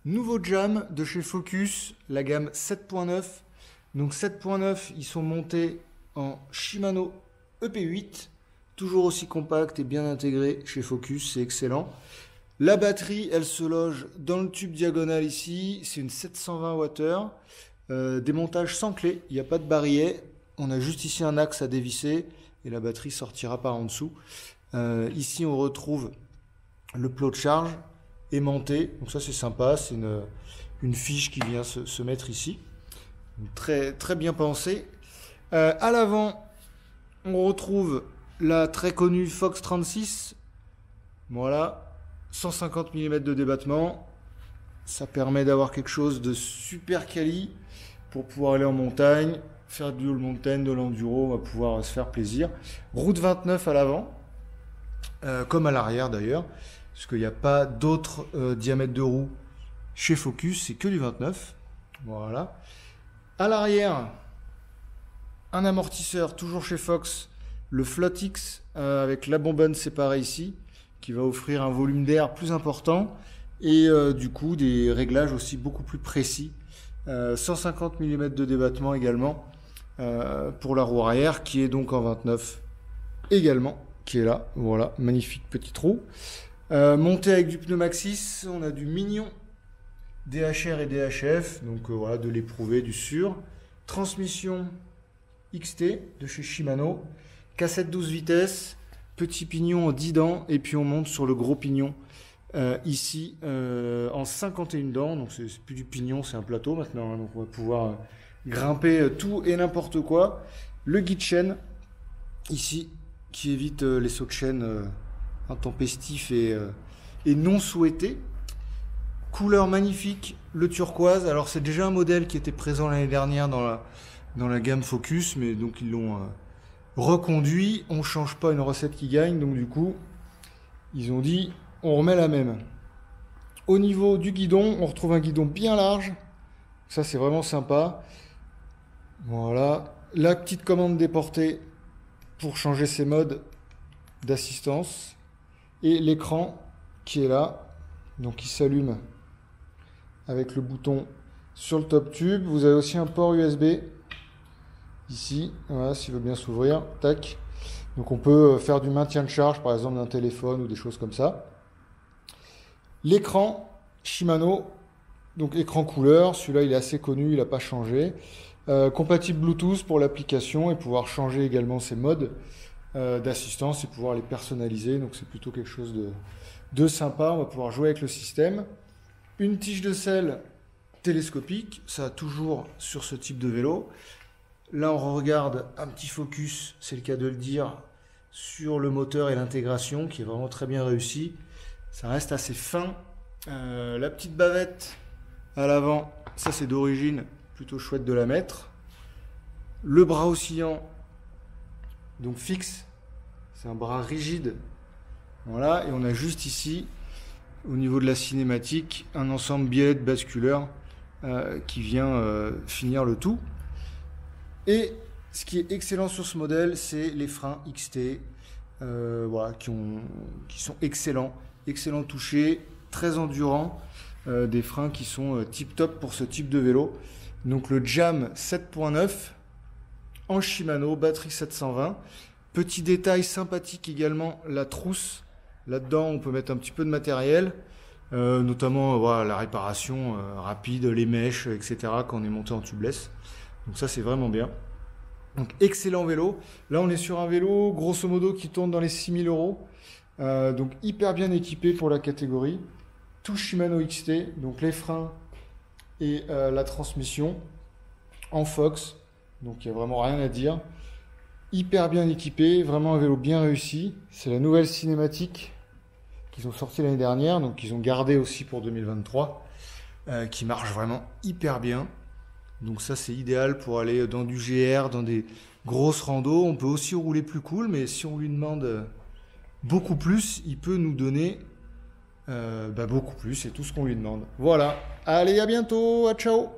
Nouveau jam de chez Focus, la gamme 7.9. Donc 7.9, ils sont montés en Shimano EP8, toujours aussi compact et bien intégré chez Focus, c'est excellent. La batterie, elle se loge dans le tube diagonal ici, c'est une 720 Wh. Démontage sans clé, il n'y a pas de barillet, on a juste ici un axe à dévisser et la batterie sortira par en dessous. Ici on retrouve le plot de charge aimanté, donc ça c'est sympa, c'est une fiche qui vient se mettre ici, donc très, très bien pensé. À l'avant on retrouve la très connue Fox 36, voilà, 150 mm de débattement, ça permet d'avoir quelque chose de super quali pour pouvoir aller en montagne, faire du all mountain, de l'enduro, on va pouvoir se faire plaisir. Route 29 à l'avant, comme à l'arrière d'ailleurs, parce qu'il n'y a pas d'autres diamètres de roue chez Focus, c'est que du 29. Voilà. À l'arrière, un amortisseur, toujours chez Fox, le FlotX avec la bonbonne séparée ici, qui va offrir un volume d'air plus important et du coup des réglages aussi beaucoup plus précis. 150 mm de débattement également pour la roue arrière, qui est donc en 29 également, qui est là. Voilà, magnifique petit trou. Monté avec du pneu Maxxis, on a du mignon DHR et DHF, donc voilà, de l'éprouvé, du sûr. Transmission XT de chez Shimano, cassette 12 vitesses, petit pignon en 10 dents, et puis on monte sur le gros pignon ici en 51 dents, donc c'est plus du pignon, c'est un plateau maintenant, hein, donc on va pouvoir grimper tout et n'importe quoi. Le guide chaîne ici, qui évite les sauts de chaîne intempestifs et non souhaités. Couleur magnifique, le turquoise. Alors c'est déjà un modèle qui était présent l'année dernière dans la gamme Focus, mais donc ils l'ont reconduit. On change pas une recette qui gagne, donc du coup ils ont dit on remet la même. Au niveau du guidon, on retrouve un guidon bien large, ça c'est vraiment sympa. Voilà, la petite commande déportée pour changer ses modes d'assistance. Et l'écran qui est là, donc il s'allume avec le bouton sur le top tube. Vous avez aussi un port USB ici, voilà, s'il veut bien s'ouvrir, tac. Donc on peut faire du maintien de charge par exemple d'un téléphone ou des choses comme ça. L'écran Shimano, donc écran couleur, celui-là il est assez connu, il n'a pas changé. Compatible Bluetooth pour l'application et pouvoir changer également ses modes d'assistance et pouvoir les personnaliser, donc c'est plutôt quelque chose de sympa. On va pouvoir jouer avec le système. Une tige de selle télescopique, ça toujours sur ce type de vélo. Là on regarde un petit focus, c'est le cas de le dire, sur le moteur et l'intégration qui est vraiment très bien réussi. Ça reste assez fin. La petite bavette à l'avant, ça c'est d'origine, plutôt chouette de la mettre. Le bras oscillant, donc fixe, c'est un bras rigide, voilà, et on a juste ici au niveau de la cinématique un ensemble biellette basculeur qui vient finir le tout. Et ce qui est excellent sur ce modèle, c'est les freins XT, voilà, qui sont excellent toucher, très endurants, des freins qui sont tip top pour ce type de vélo. Donc le Jam 7.9 en Shimano, batterie 720. Petit détail sympathique également, la trousse. Là-dedans, on peut mettre un petit peu de matériel, notamment voilà, la réparation rapide, les mèches, etc. quand on est monté en tubeless. Donc ça, c'est vraiment bien. Donc excellent vélo. Là, on est sur un vélo, grosso modo, qui tourne dans les 6 000 €. Donc hyper bien équipé pour la catégorie. Tout Shimano XT, donc les freins et la transmission en Fox. Donc il n'y a vraiment rien à dire. Hyper bien équipé, vraiment un vélo bien réussi. C'est la nouvelle cinématique qu'ils ont sortie l'année dernière, donc ils ont gardé aussi pour 2023, qui marche vraiment hyper bien. Donc ça c'est idéal pour aller dans du GR, dans des grosses randos. On peut aussi rouler plus cool, mais si on lui demande beaucoup plus, il peut nous donner beaucoup plus, c'est tout ce qu'on lui demande. Voilà, allez à bientôt, à ciao.